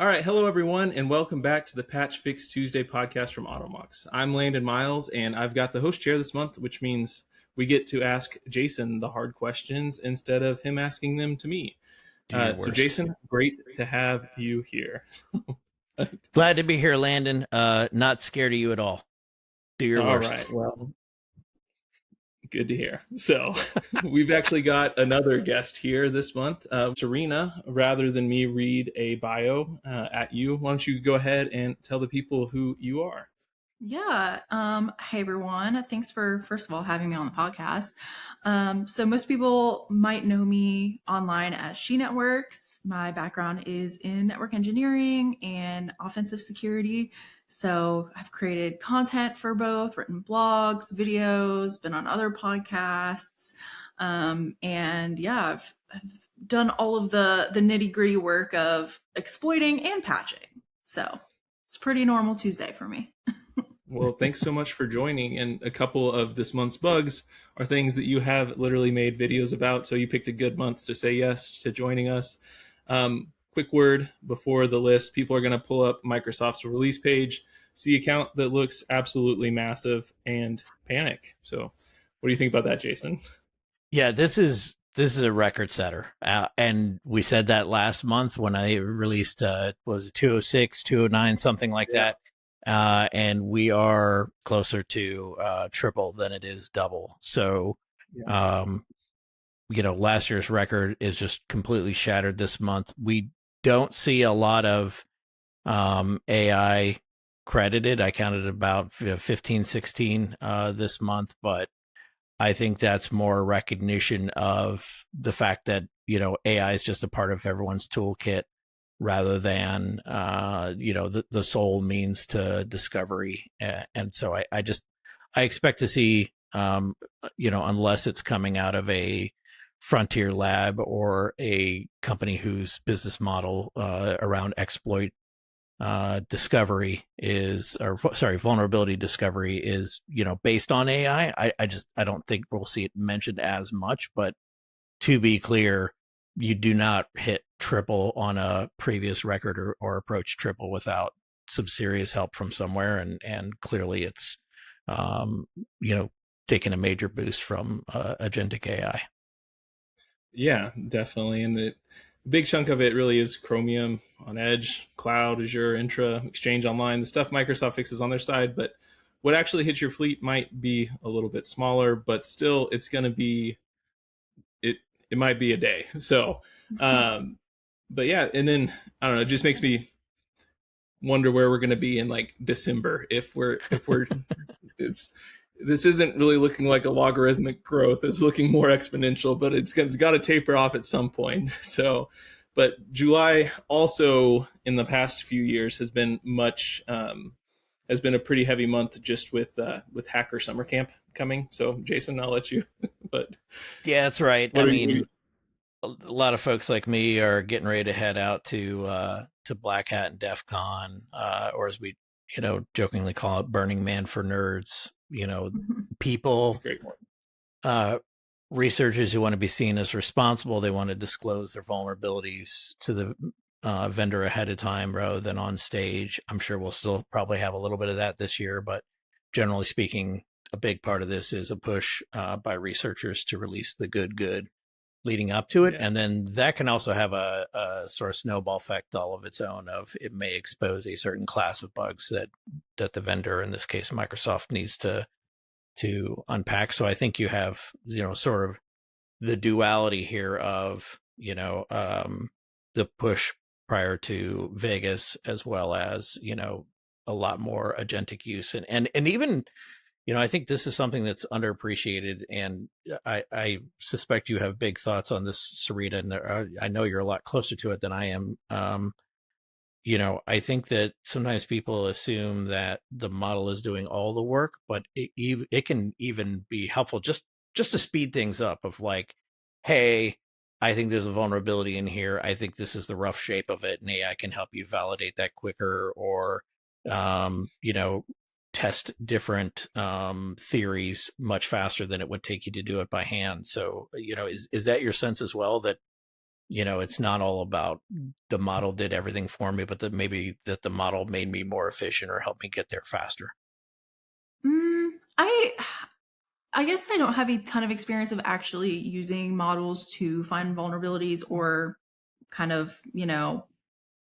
All right, hello everyone, and welcome back to the Patch Fix Tuesday podcast from Automux. I'm Landon Miles, and I've got the host chair this month, which means we get to ask Jason the hard questions instead of him asking them to me. So, Jason, great to have you here. Glad to be here, Landon. Not scared of you at all. Do your worst. All right, well, good to hear. So, we've actually got another guest here this month, Serena. Rather than me read a bio at you, why don't you go ahead and tell the people who you are? Yeah. Hey, everyone. Thanks for, first of all, having me on the podcast. So most people might know me online as She Networks. My background is in network engineering and offensive security. So I've created content for both, written blogs, videos, been on other podcasts. And yeah, I've done all of the nitty gritty work of exploiting and patching. So it's a pretty normal Tuesday for me. Well, thanks so much for joining. And a couple of this month's bugs are things that you have literally made videos about. So you picked a good month to say yes to joining us. Quick word before the list. People are going to pull up Microsoft's release page, see account that looks absolutely massive, and panic. So what do you think about that, Jason? Yeah, this is a record setter. And we said that last month when I released, was it 206, 209, something like that. And we are closer to triple than it is double. So, last year's record is just completely shattered this month. We don't see a lot of AI credited. I counted about 15, 16 this month, but I think that's more recognition of the fact that, AI is just a part of everyone's toolkit, rather than the sole means to discovery. And so I expect to see unless it's coming out of a frontier lab or a company whose business model around exploit discovery is, vulnerability discovery is, based on AI. I don't think we'll see it mentioned as much. But to be clear, you do not hit triple on a previous record or approach triple without some serious help from somewhere. And clearly it's, taking a major boost from agentic AI. Yeah, definitely. And the big chunk of it really is Chromium on Edge, Cloud, Azure, Intra, Exchange Online, the stuff Microsoft fixes on their side. But what actually hits your fleet might be a little bit smaller, but still it's going to be, it might be a day. So, but yeah, and then I don't know, it just makes me wonder where we're going to be in like December if we're this isn't really looking like a logarithmic growth. It's looking more exponential, but it's got to taper off at some point. So, but July also in the past few years has been has been a pretty heavy month just with Hacker Summer Camp coming. So, Jason, I'll let you. But yeah, that's right. I mean, a lot of folks like me are getting ready to head out to Black Hat and DEF CON, or as we jokingly call it, Burning Man for nerds. People, researchers who want to be seen as responsible, they want to disclose their vulnerabilities to the vendor ahead of time rather than on stage. I'm sure we'll still probably have a little bit of that this year, but generally speaking, a big part of this is a push by researchers to release the good leading up to it. Yeah. And then that can also have a sort of snowball effect all of its own of it may expose a certain class of bugs that the vendor, in this case Microsoft, needs to unpack. So I think you have sort of the duality here of the push prior to Vegas, as well as a lot more agentic use and even I think this is something that's underappreciated, and I suspect you have big thoughts on this, Serena, and I know you're a lot closer to it than I am. I think that sometimes people assume that the model is doing all the work, but it can even be helpful just to speed things up of like, hey, I think there's a vulnerability in here. I think this is the rough shape of it, and AI can help you validate that quicker, or test different theories much faster than it would take you to do it by hand. So, is that your sense as well, that it's not all about the model did everything for me, but that maybe that the model made me more efficient or helped me get there faster. I guess I don't have a ton of experience of actually using models to find vulnerabilities or kind of,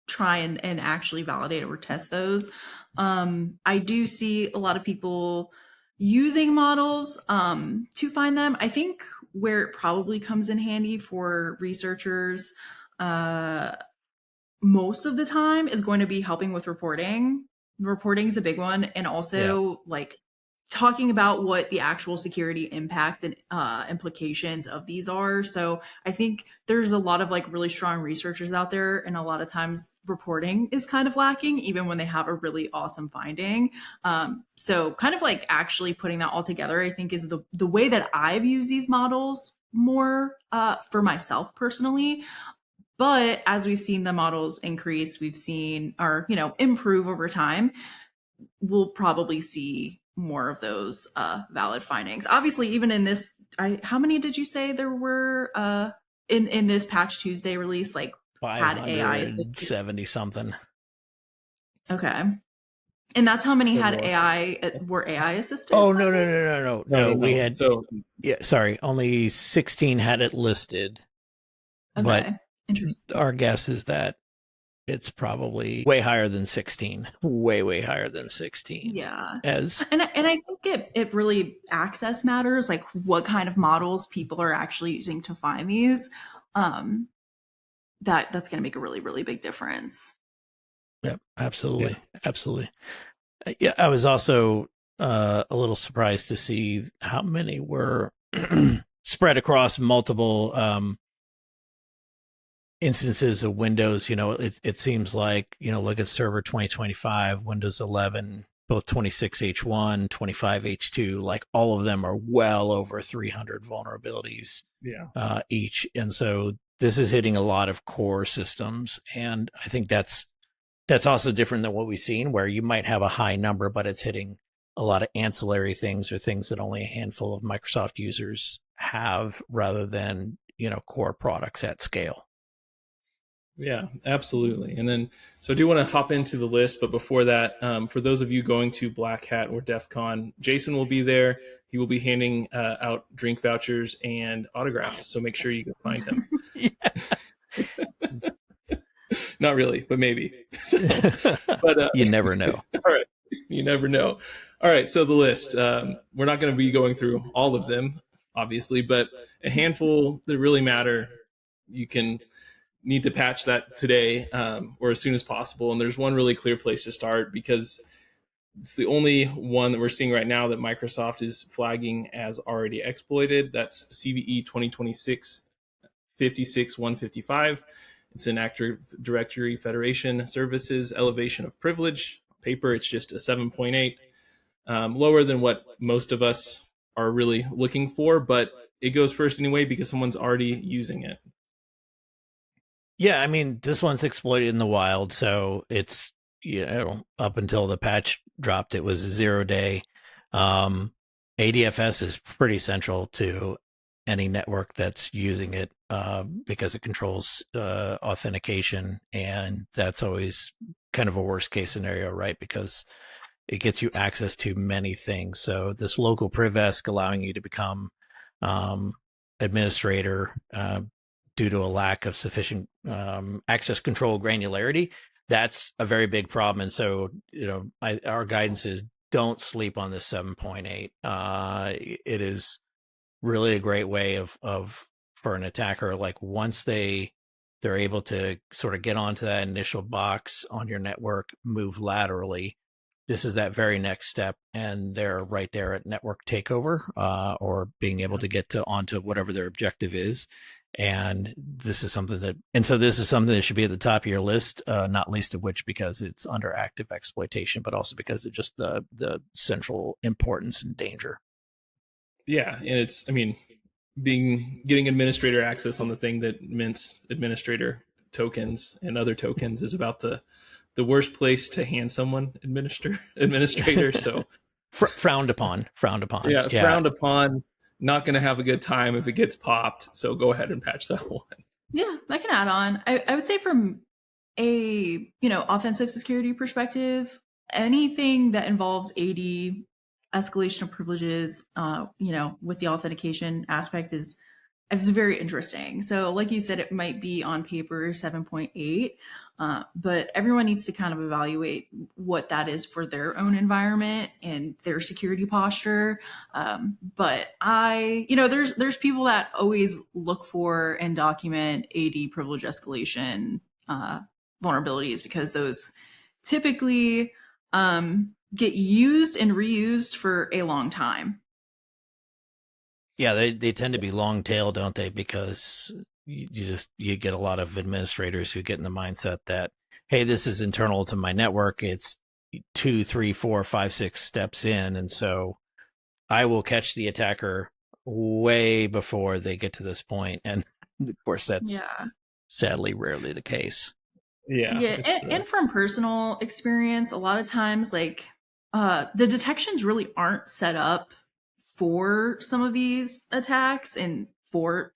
try and actually validate or test those. I do see a lot of people using models to find them. I think where it probably comes in handy for researchers most of the time is going to be helping with reporting. Reporting is a big one, and also like talking about what the actual security impact and implications of these are. So I think there's a lot of like really strong researchers out there, and a lot of times reporting is kind of lacking, even when they have a really awesome finding. So kind of like actually putting that all together, I think is the way that I've used these models more for myself personally. But as we've seen the models increase, we've seen or improve over time, we'll probably see more of those valid findings. Obviously, even in this, how many did you say there were in this Patch Tuesday release? Like had AI assisted? 570 something. Okay, and that's how many had AI were AI assisted. Oh no! We had sorry, only 16 had it listed. Okay, but interesting. Our guess is that it's probably way higher than 16. Way higher than 16. Yeah. And I think it really access matters, like what kind of models people are actually using to find these. That's going to make a really, really big difference. Yep, absolutely. Yeah. Absolutely. Yeah, I was also a little surprised to see how many were spread across multiple instances of Windows. It seems like, look at Server 2025, Windows 11, both 26H1, 25H2, like all of them are well over 300 vulnerabilities each. And so this is hitting a lot of core systems. And I think that's also different than what we've seen, where you might have a high number, but it's hitting a lot of ancillary things or things that only a handful of Microsoft users have, rather than, core products at scale. Yeah, absolutely. And then, so I do want to hop into the list, but before that, for those of you going to Black Hat or DEF CON, Jason will be there. He will be handing out drink vouchers and autographs, so make sure you go find him. Not really, but maybe. But you never know. All right, you never know. All right, so the list. We're not going to be going through all of them, obviously, but a handful that really matter. You can need to patch that today or as soon as possible. And there's one really clear place to start, because it's the only one that we're seeing right now that Microsoft is flagging as already exploited. That's CVE 2026 56155. It's an Active Directory Federation Services elevation of privilege. On paper, it's just a 7.8, lower than what most of us are really looking for, but it goes first anyway because someone's already using it. Yeah, I mean, this one's exploited in the wild, so it's, up until the patch dropped, it was a 0-day. ADFS is pretty central to any network that's using it because it controls authentication, and that's always kind of a worst case scenario, right? Because it gets you access to many things. So this local privesk allowing you to become administrator due to a lack of sufficient access control granularity, that's a very big problem. And so, our guidance is don't sleep on this 7.8. It is really a great way of for an attacker, like once they're able to sort of get onto that initial box on your network, move laterally, this is that very next step, and they're right there at network takeover or being able to get onto whatever their objective is. And this is something that should be at the top of your list, not least of which because it's under active exploitation, but also because of just the central importance and danger. Yeah, and it's, getting administrator access on the thing that mints administrator tokens and other tokens is about the worst place to hand someone administrator. So frowned upon. Yeah, frowned upon. Not going to have a good time if it gets popped. So go ahead and patch that one. Yeah, I can add on. I would say from a offensive security perspective, anything that involves AD, escalation of privileges, with the authentication aspect is it's very interesting. So, like you said, it might be on paper 7.8, but everyone needs to kind of evaluate what that is for their own environment and their security posture. But there's people that always look for and document AD privilege escalation vulnerabilities because those typically get used and reused for a long time. Yeah, they tend to be long tail, don't they? Because you get a lot of administrators who get in the mindset that, hey, this is internal to my network. It's 2, 3, 4, 5, 6 steps in, and so I will catch the attacker way before they get to this point. And of course, that's Yeah. sadly rarely the case. Yeah, Yeah, it's and from personal experience, a lot of times like the detections really aren't set up for some of these attacks and for,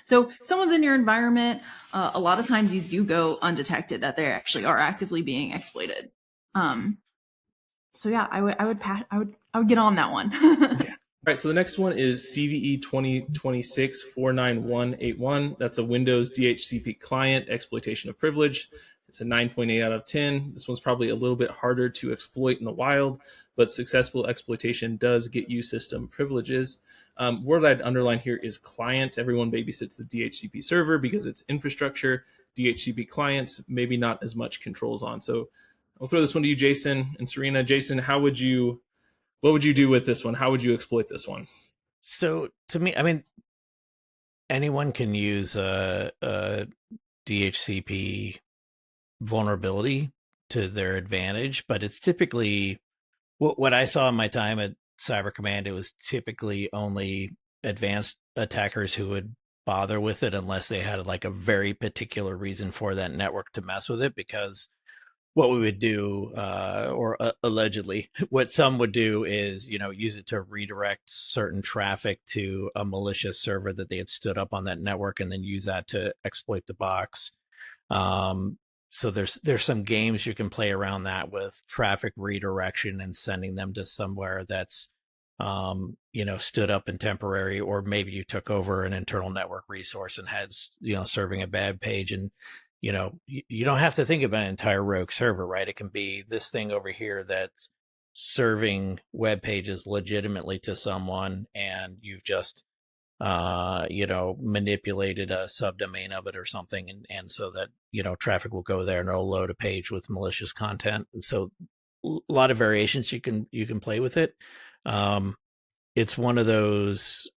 so if someone's in your environment, a lot of times these do go undetected that they actually are actively being exploited. Um so yeah, I would get on that one. yeah. All right, so the next one is CVE 2026-49181. That's a Windows DHCP client exploitation of privilege. It's a 9.8 out of 10. This one's probably a little bit harder to exploit in the wild, but successful exploitation does get you system privileges. Word I'd underline here is client. Everyone babysits the DHCP server because it's infrastructure. DHCP clients, maybe not as much controls on. So I'll throw this one to you, Jason and Serena. Jason, what would you do with this one? How would you exploit this one? So to me, I mean, anyone can use a DHCP vulnerability to their advantage, but it's typically what I saw in my time at Cyber Command. It was typically only advanced attackers who would bother with it unless they had like a very particular reason for that network to mess with it. Because what we would do, or allegedly, what some would do is, use it to redirect certain traffic to a malicious server that they had stood up on that network, and then use that to exploit the box. Um, so there's some games you can play around that with traffic redirection and sending them to somewhere that's stood up and temporary, or maybe you took over an internal network resource and had serving a bad page. And you don't have to think about an entire rogue server, right? It can be this thing over here that's serving web pages legitimately to someone, and you've just manipulated a subdomain of it or something, and so that traffic will go there and it'll load a page with malicious content. And so a lot of variations you can play with it. It's one of those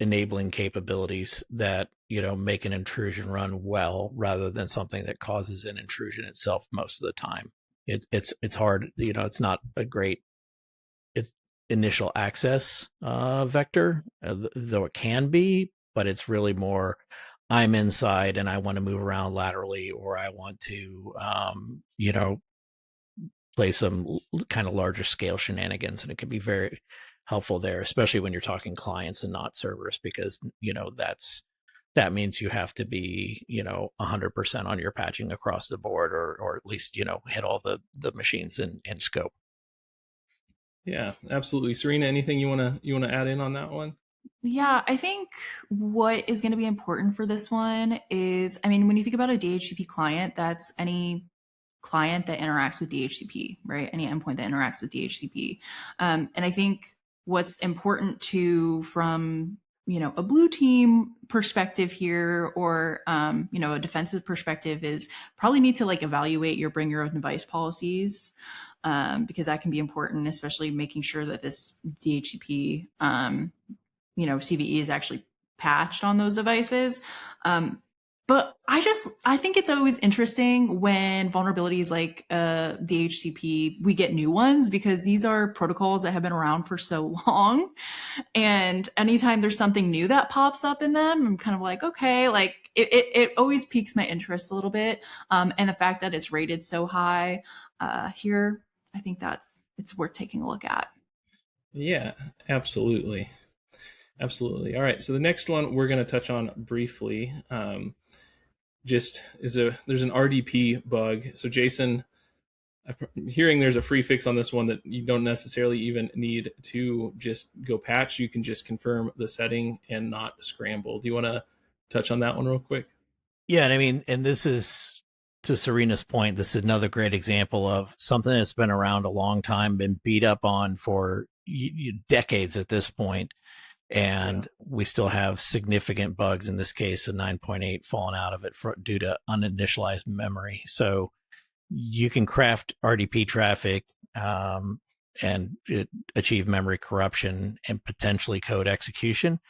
enabling capabilities that make an intrusion run well, rather than something that causes an intrusion itself most of the time. It's hard. It's not a great it's initial access vector, though it can be, but it's really more I'm inside and I want to move around laterally, or I want to play some kind of larger scale shenanigans, and it can be very helpful there, especially when you're talking clients and not servers, because that means you have to be 100% on your patching across the board, or at least hit all the machines in scope. Yeah, absolutely. Serena, anything you wanna add in on that one? Yeah, I think what is going to be important for this one is, I mean, when you think about a DHCP client, that's any client that interacts with DHCP, right? Any endpoint that interacts with DHCP. And I think what's important to, from a blue team perspective here, or a defensive perspective, is probably need to like evaluate your bring your own device policies, because that can be important, especially making sure that this DHCP CVE is actually patched on those devices. But I think it's always interesting when vulnerabilities like DHCP, we get new ones, because these are protocols that have been around for so long. And anytime there's something new that pops up in them, I'm kind of like, okay, like it always piques my interest a little bit. And the fact that it's rated so high here, I think it's worth taking a look at. Yeah, absolutely. Absolutely. All right. So the next one we're going to touch on briefly. just there's an RDP bug. So Jason, I'm hearing there's a free fix on this one that you don't necessarily even need to just go patch. You can just confirm the setting and not scramble. Do you want to touch on that one real quick? Yeah, and I mean, and this is, to Serena's point, this is another great example of something that's been around a long time, been beat up on for decades at this point, and we still have significant bugs. In this case, a 9.8 falling out of it due to uninitialized memory. So you can craft RDP traffic and achieve memory corruption and potentially code execution.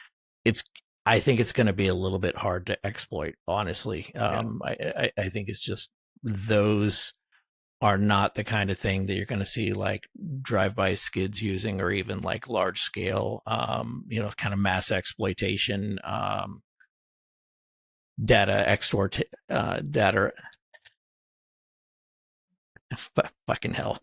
I think it's going to be a little bit hard to exploit, honestly. I think it's just, those are not the kind of thing that you're going to see like drive-by skids using, or even like large scale, kind of mass exploitation, data extort, data. Fucking hell.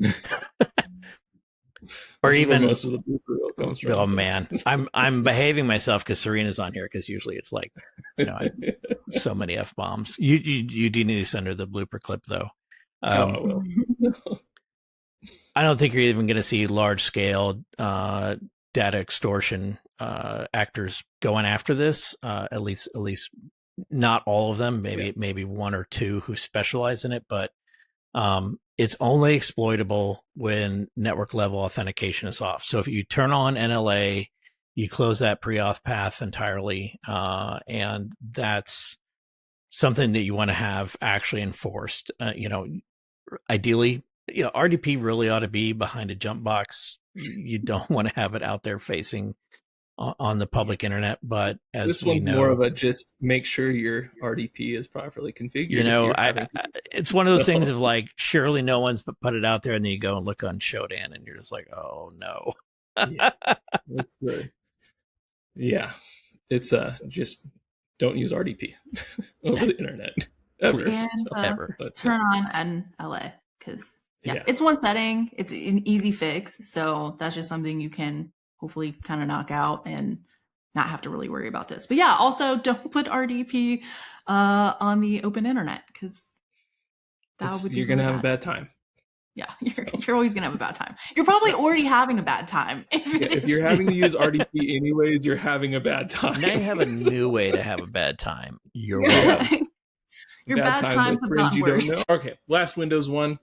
Or even most of the blooper comes from. Oh man, I'm behaving myself because Serena's on here, because usually it's like, so many F-bombs. You do need to send her the blooper clip though. I will. I don't think you're even going to see large scale data extortion actors going after this. At least not all of them. Maybe one or two who specialize in it, but it's only exploitable when network level authentication is off. So if you turn on NLA, you close that pre-auth path entirely, and that's something that you want to have actually enforced. Ideally, RDP really ought to be behind a jump box. You don't want to have it out there facing on the public internet, but as this one's more of a just make sure your RDP is properly configured. It's one of those things of like, surely no one's put it out there, and then you go and look on Shodan, and you're just like, oh no. It's just don't use RDP over the internet ever. And turn on NLA, because it's one setting, it's an easy fix, so that's just something you can hopefully kind of knock out and not have to really worry about this. But yeah, also don't put RDP on the open internet, because you're going to have a bad time. Yeah, you're always going to have a bad time. You're probably already having a bad time. If you're having to use RDP anyways, you're having a bad time. Now you have a new way to have a bad time. You're welcome. Your bad times have gotten worse. Okay, last Windows one.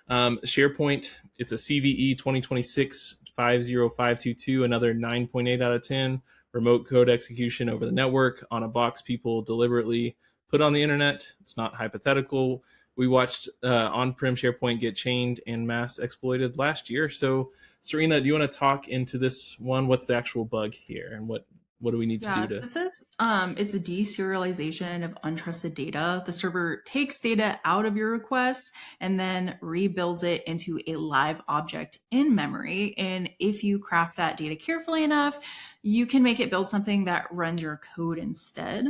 SharePoint, it's a CVE 2026 50522, another 9.8 out of 10. Remote code execution over the network on a box people deliberately put on the internet. It's not hypothetical. We watched on-prem SharePoint get chained and mass exploited last year. So, Serena, do you want to talk into this one? What's the actual bug here, and what do we need to do? It says it's a deserialization of untrusted data. The server takes data out of your request and then rebuilds it into a live object in memory. And if you craft that data carefully enough, you can make it build something that runs your code instead.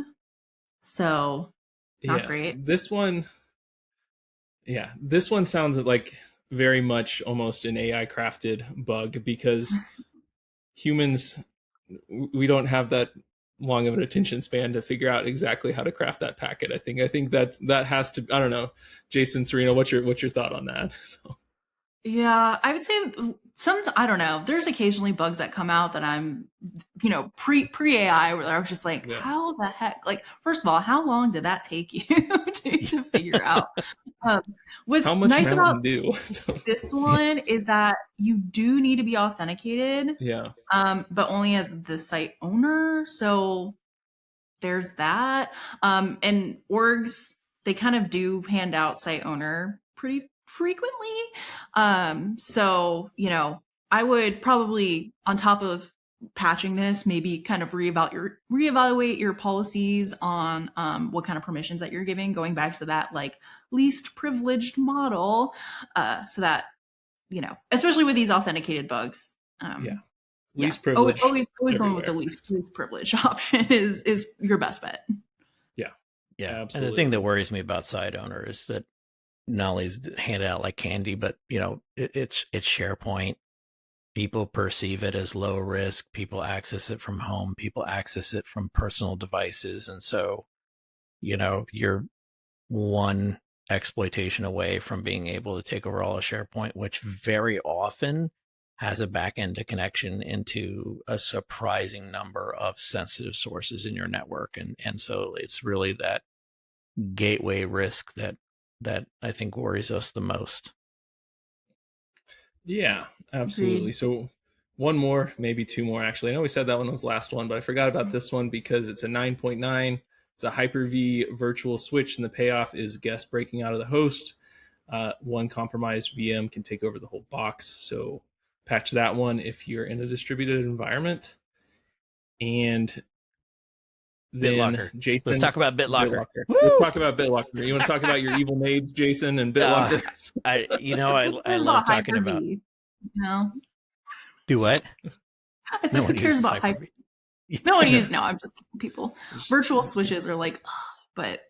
So, not great. This one sounds like very much almost an AI crafted bug, because humans, we don't have that long of an attention span to figure out exactly how to craft that packet. I think that has to, I don't know, Jason, Serena, what's your thought on that? So. Yeah, I would say I don't know. There's occasionally bugs that come out that I'm, pre AI, where I was just like, how the heck? Like, first of all, how long did that take you to figure out? What's nice about this one is that you do need to be authenticated. Yeah. But only as the site owner. So there's that. And orgs, they kind of do hand out site owner pretty frequently. So, I would probably, on top of patching this, maybe kind of reevaluate your policies on what kind of permissions that you're giving, going back to that like least privileged model, so that, especially with these authenticated bugs. Least privilege. Always going with the least privilege option is your best bet. Yeah, absolutely. And the thing that worries me about site owner is that not only is it handed out like candy, but it's SharePoint. People perceive it as low risk. People access it from home. People access it from personal devices, and so you're one exploitation away from being able to take over all of SharePoint, which very often has a back-end connection into a surprising number of sensitive sources in your network. And so it's really that gateway risk that I think worries us the most. Yeah, absolutely. Agreed. So one more, maybe two more actually. I know we said that one was the last one, but I forgot about this one because it's a 9.9. It's a Hyper-V virtual switch, and the payoff is guest breaking out of the host. One compromised VM can take over the whole box. So patch that one if you're in a distributed environment. And then BitLocker. Let's Jason, talk about BitLocker. BitLocker. Woo! Let's talk about BitLocker. You want to talk about your evil maids, Jason, and BitLocker? I Who I cares love about talking Hyper-V? about. You know, Do what? I said, who cares about Hyper-V? No one uses. No, I'm just kidding, people. Virtual switches are like, ugh, but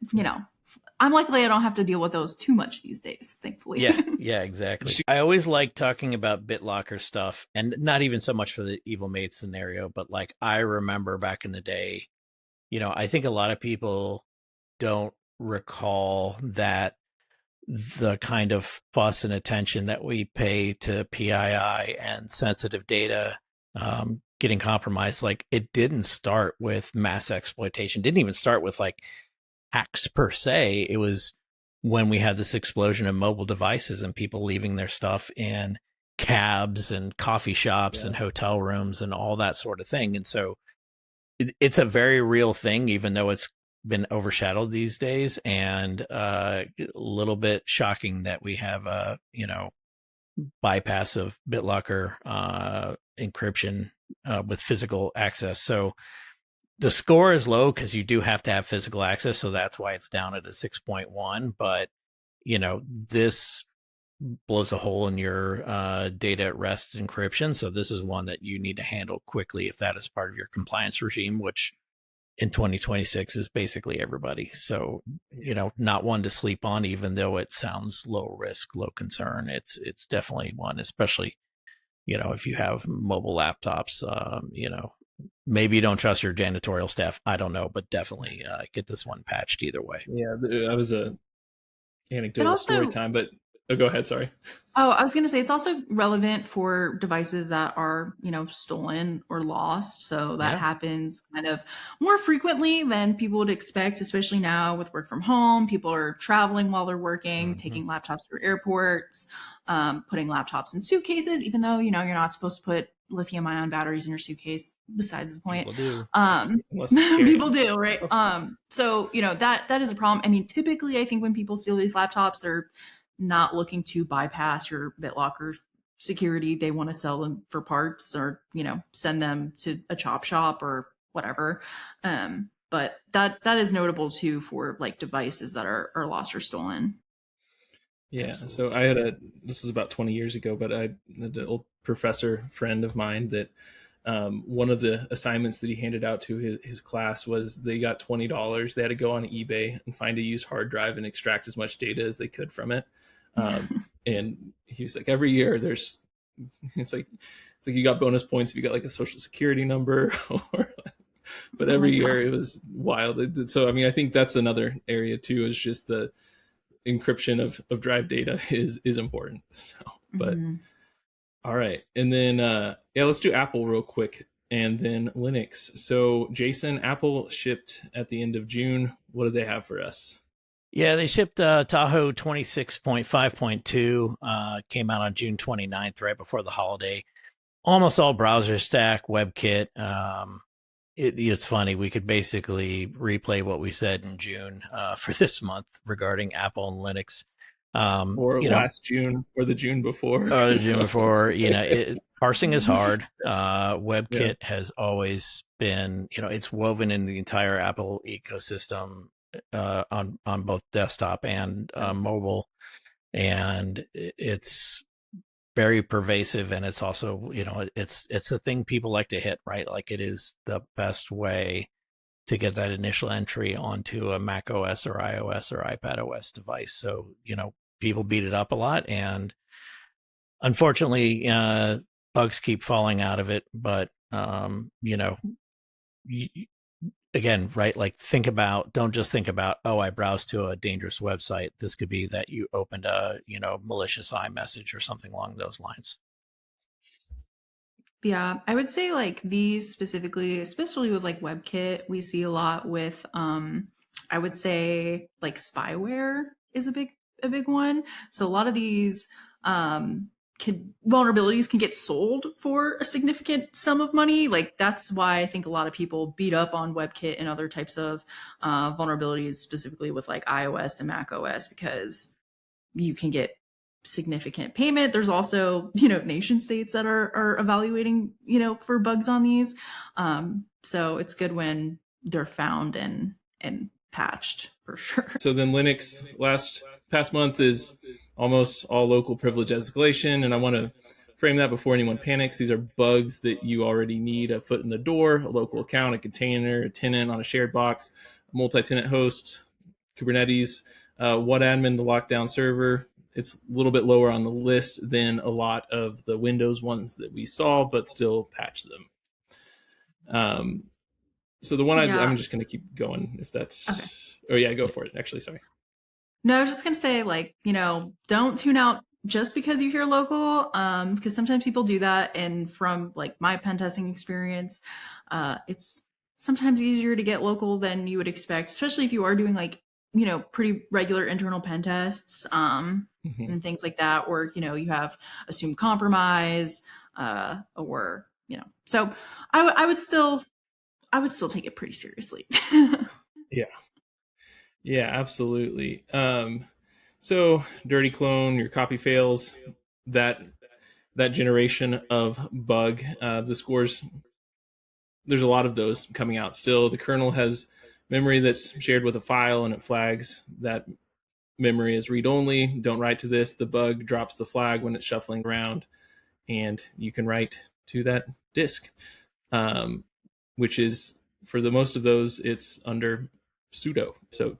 I'm luckily I don't have to deal with those too much these days, thankfully. Yeah, exactly. I always like talking about BitLocker stuff, and not even so much for the evil maid scenario, but like I remember back in the day, I think a lot of people don't recall that the kind of fuss and attention that we pay to PII and sensitive data getting compromised, like it didn't start with mass exploitation, didn't even start with like hacks per se. It was when we had this explosion of mobile devices and people leaving their stuff in cabs and coffee shops and hotel rooms and all that sort of thing. And so it's a very real thing, even though it's been overshadowed these days, and a little bit shocking that we have a bypass of BitLocker encryption with physical access. So the score is low because you do have to have physical access, so that's why it's down at a 6.1. But this blows a hole in your data at rest encryption. So this is one that you need to handle quickly if that is part of your compliance regime, which in 2026 is basically everybody. So, not one to sleep on, even though it sounds low risk, low concern. It's definitely one, especially, if you have mobile laptops, maybe you don't trust your janitorial staff. I don't know, but definitely get this one patched either way. Yeah, that was a anecdotal story time, but go ahead. Sorry. Oh, I was going to say it's also relevant for devices that are, stolen or lost. So that happens kind of more frequently than people would expect, especially now with work from home. People are traveling while they're working, taking laptops through airports, putting laptops in suitcases, even though, you're not supposed to put lithium ion batteries in your suitcase, besides the point. People do. People do, right? So, that is a problem. I mean, typically I think when people steal these laptops, they're not looking to bypass your BitLocker security. They want to sell them for parts or, send them to a chop shop or whatever. But that is notable too for like devices that are lost or stolen. Yeah. Absolutely. So this was about 20 years ago, but I had an old professor friend of mine that one of the assignments that he handed out to his class was they got $20. They had to go on eBay and find a used hard drive and extract as much data as they could from it. And he was like, every year it's like you got bonus points if you got like a social security number but every year it was wild. So, I mean, I think that's another area too, is just the encryption of drive data is important. So, but all right. And then, let's do Apple real quick and then Linux. So Jason, Apple shipped at the end of June. What do they have for us? Yeah, they shipped Tahoe 26.5.2, came out on June 29th, right before the holiday. Almost all browser stack, WebKit. It's funny. We could basically replay what we said in June for this month regarding Apple and Linux. Or last June or the June before. Or the June before. Parsing is hard. WebKit has always been, it's woven in the entire Apple ecosystem on both desktop and mobile, and it's very pervasive, and it's also it's a thing people like to hit, right? Like it is the best way to get that initial entry onto a Mac OS or iOS or iPad OS device. So people beat it up a lot, and unfortunately bugs keep falling out of it, but again, right? Like don't just think about, oh, I browsed to a dangerous website. This could be that you opened a, malicious iMessage or something along those lines. Yeah, I would say like these specifically, especially with like WebKit, we see a lot with I would say like spyware is a big one. So a lot of these vulnerabilities can get sold for a significant sum of money. Like that's why I think a lot of people beat up on WebKit and other types of vulnerabilities, specifically with like iOS and Mac OS, because you can get significant payment. There's also, nation states that are evaluating, for bugs on these. So it's good when they're found and patched for sure. So then Linux past month is almost all local privilege escalation, and I want to frame that before anyone panics. These are bugs that you already need: a foot in the door, a local account, a container, a tenant on a shared box, a multi-tenant host, Kubernetes, one admin to lock down server. It's a little bit lower on the list than a lot of the Windows ones that we saw, but still patch them. So the one I'm just going to keep going if that's okay. Oh yeah, go for it. Actually, sorry. No, I was just gonna say, like, don't tune out just because you hear local, because sometimes people do that, and from like my pen testing experience, it's sometimes easier to get local than you would expect, especially if you are doing like pretty regular internal pen tests, and things like that, or you have assumed compromise, or So I would still take it pretty seriously. Yeah. Yeah, absolutely. So dirty clone, your copy fails, that generation of bug, the scores, there's a lot of those coming out still. The kernel has memory that's shared with a file, and it flags that memory is read-only. Don't write to this. The bug drops the flag when it's shuffling around, and you can write to that disk, which is, for the most of those, it's under sudo. So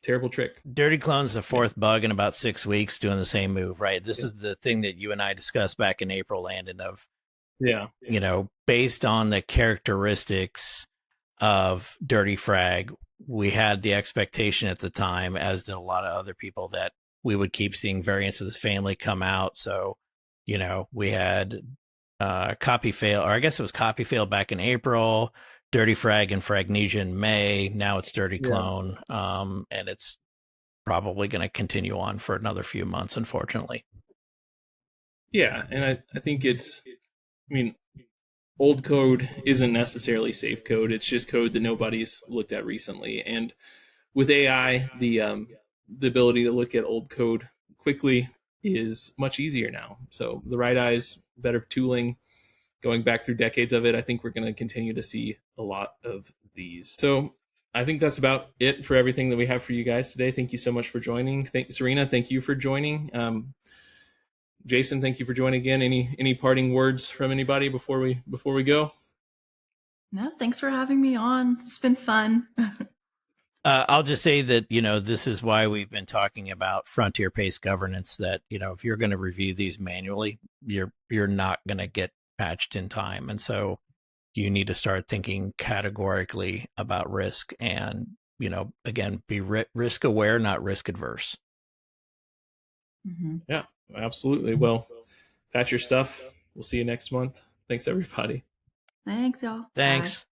terrible trick. Dirty clone's the fourth bug in about 6 weeks doing the same move, right? This is the thing that you and I discussed back in April, Landon, of, based on the characteristics of Dirty Frag, we had the expectation at the time, as did a lot of other people, that we would keep seeing variants of this family come out. So, we had copy fail, or I guess it was copy fail back in April, Dirty Frag and Fragnesia in May. Now it's Dirty Clone, and it's probably going to continue on for another few months, unfortunately. Yeah, and I think old code isn't necessarily safe code. It's just code that nobody's looked at recently. And with AI, the ability to look at old code quickly is much easier now. So the right eyes, better tooling, going back through decades of it, I think we're going to continue to see a lot of these. So I think that's about it for everything that we have for you guys today. Thank you so much for joining. Serena, thank you for joining. Jason, thank you for joining again. Any parting words from anybody before we go? No, thanks for having me on. It's been fun. I'll just say that, this is why we've been talking about frontier pace governance, that, if you're going to review these manually, you're not going to get patched in time. And so you need to start thinking categorically about risk and, again, be risk aware, not risk adverse. Mm-hmm. Yeah, absolutely. Well, patch your stuff. We'll see you next month. Thanks, everybody. Thanks, y'all. Thanks. Bye.